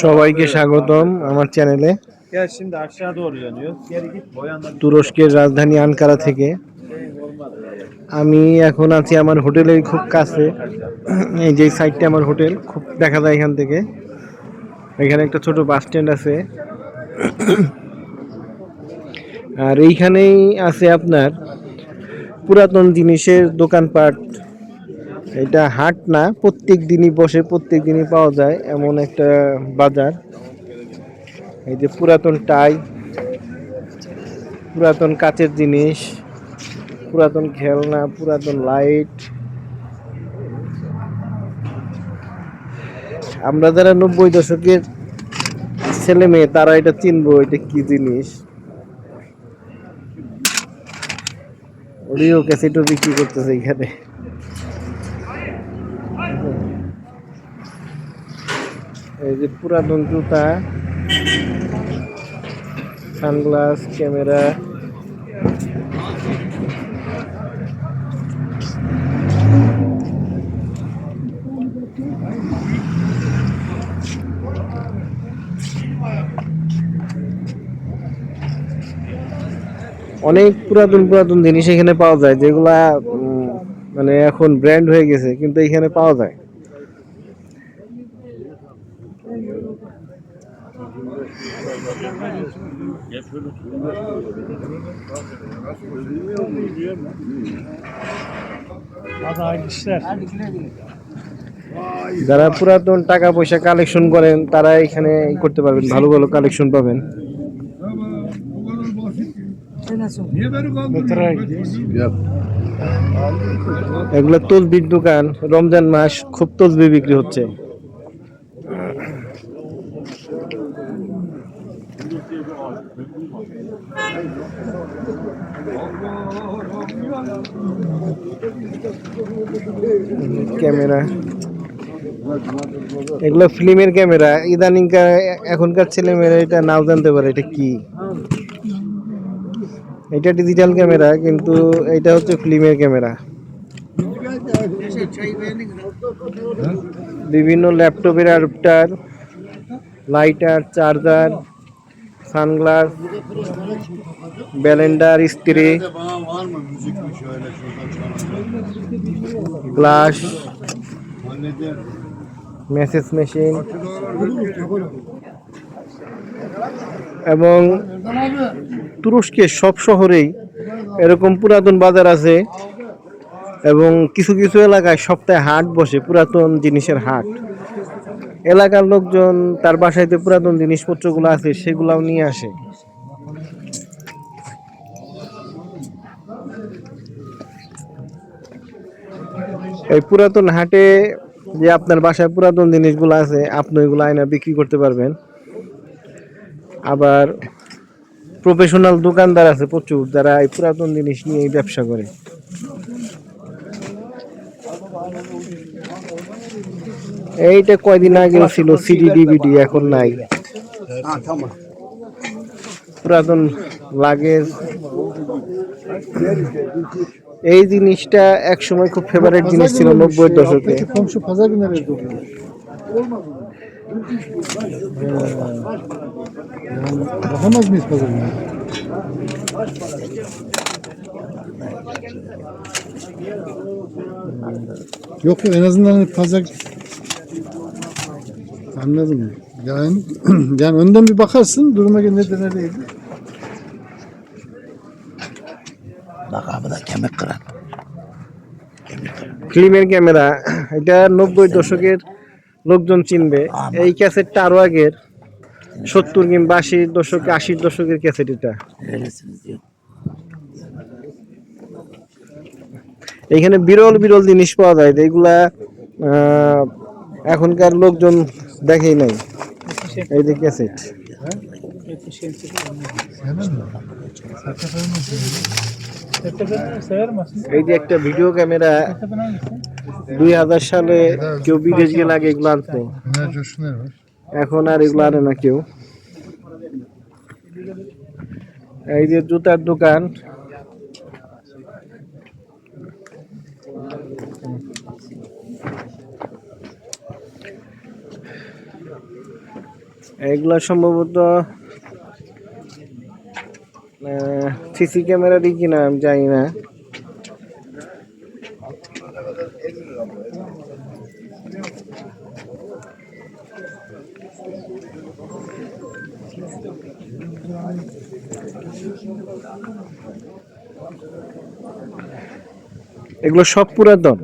সবাইকে স্বাগতম আমার চ্যানেলে। Gel şimdi aşağı doğru dönüyoruz. Geri git boyanla bir তুরস্কের রাজধানী আনকারা থেকে আমি এখন আছি আমার হোটেলের খুব কাছে। এই যে সাইডটা আমার হোটেল, খুব দেখা যায় এখান থেকে। এখানে একটা ছোট বাস স্ট্যান্ড আছে, আর এইখানেই আছে আপনার পুরাতন জিনিসের দোকানপাট। এটা হাট না, প্রত্যেক দিনই বসে, প্রত্যেক দিনই পাওয়া যায় এমন একটা বাজার। এই যে পুরাতন টাই, পুরাতন কাচের জিনিস, পুরাতন খেলনা, পুরাতন লাইট। আমরা যারা 90 দশকের ছেলে মেয়ে তারা এটা চিনবো, এটা কি জিনিস। অডিও ক্যাসেটও বিক্রি করতেছে এখানে। এই যে পুরাতন জুতা, সানগ্লাস, ক্যামেরা। অনেক পুরাতন পুরাতন জিনিস এখানে পাওয়া যায়, যেগুলা মানে এখন ব্র্যান্ড হয়ে গেছে, কিন্তু এখানে পাওয়া যায়। যারা পুরাতন টাকা পয়সা কালেকশন করেন তারা এখানে করতে পারবেন, ভালো ভালো কালেকশন পাবেন। এগুলো তসবির দোকান, রমজান মাস খুব তসবি বিক্রি হচ্ছে। ক্যামেরা, এগুলো ফিল্মের ক্যামেরা। ইদানিংকার এখনকার ছেলেমেয়েরা এটা নাও জানতে পারে এটা কি। এটা ডিজিটাল ক্যামেরা, কিন্তু এটা হচ্ছে ফিল্মের ক্যামেরা। বিভিন্ন ল্যাপটপের অ্যাডাপ্টার, লাইটার, চার্জার, সানগ্লাস, ব্যালেন্ডার, ইস্ত্রি, গ্লাস, মেসেজ মেশিন। এবং তুরস্কের সব শহরেই এরকম পুরাতন বাজার আছে, এবং কিছু কিছু এলাকায় সপ্তাহে হাট বসে, পুরাতন জিনিসের হাট। এলাকার লোকজন তার বাসায় যে পুরাতন জিনিসপত্রগুলো আছে সেগুলাও নিয়ে আসে। এই পুরাতন হাটে যে আপনার বাসায় পুরাতন জিনিসগুলো আছে আপনি ওইগুলো আয়না বিক্রি করতে পারবেন। আবার প্রফেশনাল দোকানদার আছে প্রচুর, যারা এই পুরাতন জিনিস নিয়ে ব্যবসা করে। এইটা কয়দিন আগে ছিল সিডি ডিভিডি, এখন নাই। পুরাতন লাগেজ। এই জিনিসটা এক সময় খুব ফেভারিট জিনিস ছিল 90 দশকে। Bakamaz mıyız pazarına? Yok en azından pazar anladım. Yani yani önden bir bakarsın duruma göre ne dener değil. Bak abi da kemik kıran. ফিল্মের ক্যামেরা, এটা 90 দশকের লোকজন চিনবে। এই ক্যাসেটটা আরো আগের, 70 কিংবা 80 দশকে, 80 দশকের ক্যাসেট এটা। Öylesiniz diyor. এখানে বিরল বিরল জিনিস পাওয়া যায়, যেগুলা এখনকার লোকজন দেখেই নাই। এই যে ক্যাসেট, এই যে একটা ভিডিও ক্যামেরা, 2000 সালে কেউ বিদেশ গেলে আগে এগুলো আনতো, এখন আর এগুলো আনে না কেউ। এই যে জুতার দোকান, এগুলা সম্ভবত সিসি ক্যামেরারই কিনা আমি জানি না। এগুলো সব পুরাতন,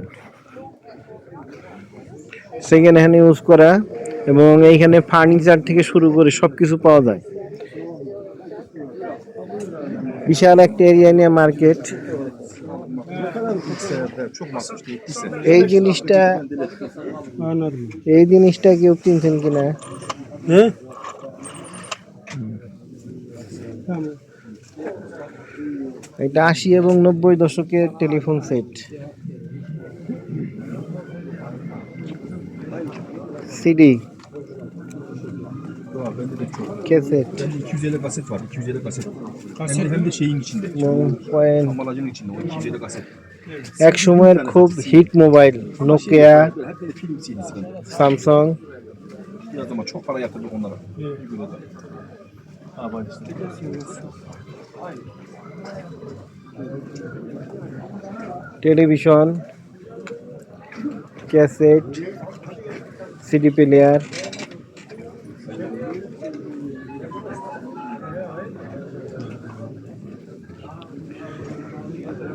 সেকেন্ড হ্যান্ড ইউজ করা, এবং এইখানে ফার্নিচার থেকে শুরু করে সবকিছু পাওয়া যায়। বিশাল একটা এরিয়া নিয়ে মার্কেট। এই জিনিসটা কেউ কিনছেন কিনা? এটা 80 এবং 90 দশকের telephone set, CD, cassette, 250 kaset var. 250 kaset. Hem de şeyin içinde. Point. Ambalajın içinde o 250 kaset. এক সময়ের খুব hit mobile, Nokia, Hep böyle film CD'si. Samsung. Biraz ama çok para yatırdık onlara. Ha bak işte. Television, cassette, CD player.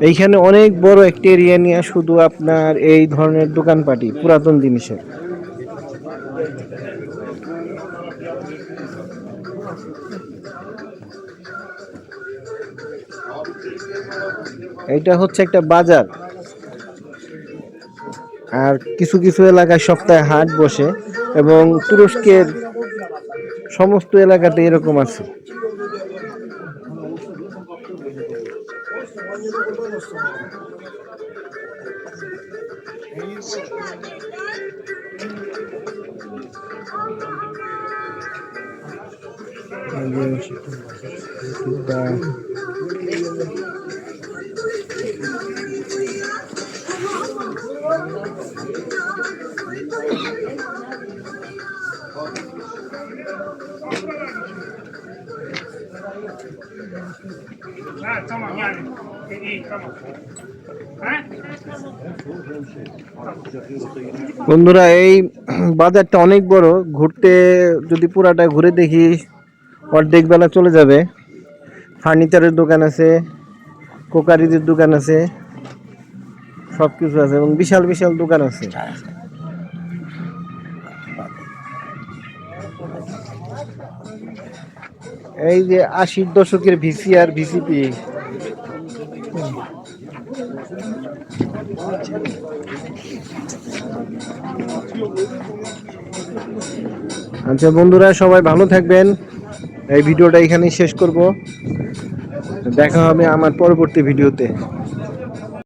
এইখানে অনেক বড় একটা area নিয়ে শুধু আপনার এই ধরনের দোকানপাটি পুরাতন জিনিসের। এইটা হচ্ছে একটা বাজার, আর কিছু কিছু এলাকায় সপ্তাহে হাট বসে, এবং তুরস্কের সমস্ত এলাকাতে এরকম আছে। বন্ধুরা, এই বাজারটা অনেক বড়, ঘুরতে যদি পুরাটা ঘুরে দেখি অর্ধেক বেলা চলে যাবে। ফার্নিচারের দোকান আছে, কোকারিজের দোকান আছে, সবকিছু আছে, এবং বিশাল বিশাল দোকান আছে। এই যে 80 দশকের ভিসিআর, ভিসিপি। আচ্ছা বন্ধুরা, সবাই ভালো থাকবেন। এই ভিডিওটা এখানেই শেষ করব। দেখা হবে আমার পরবর্তী ভিডিওতে।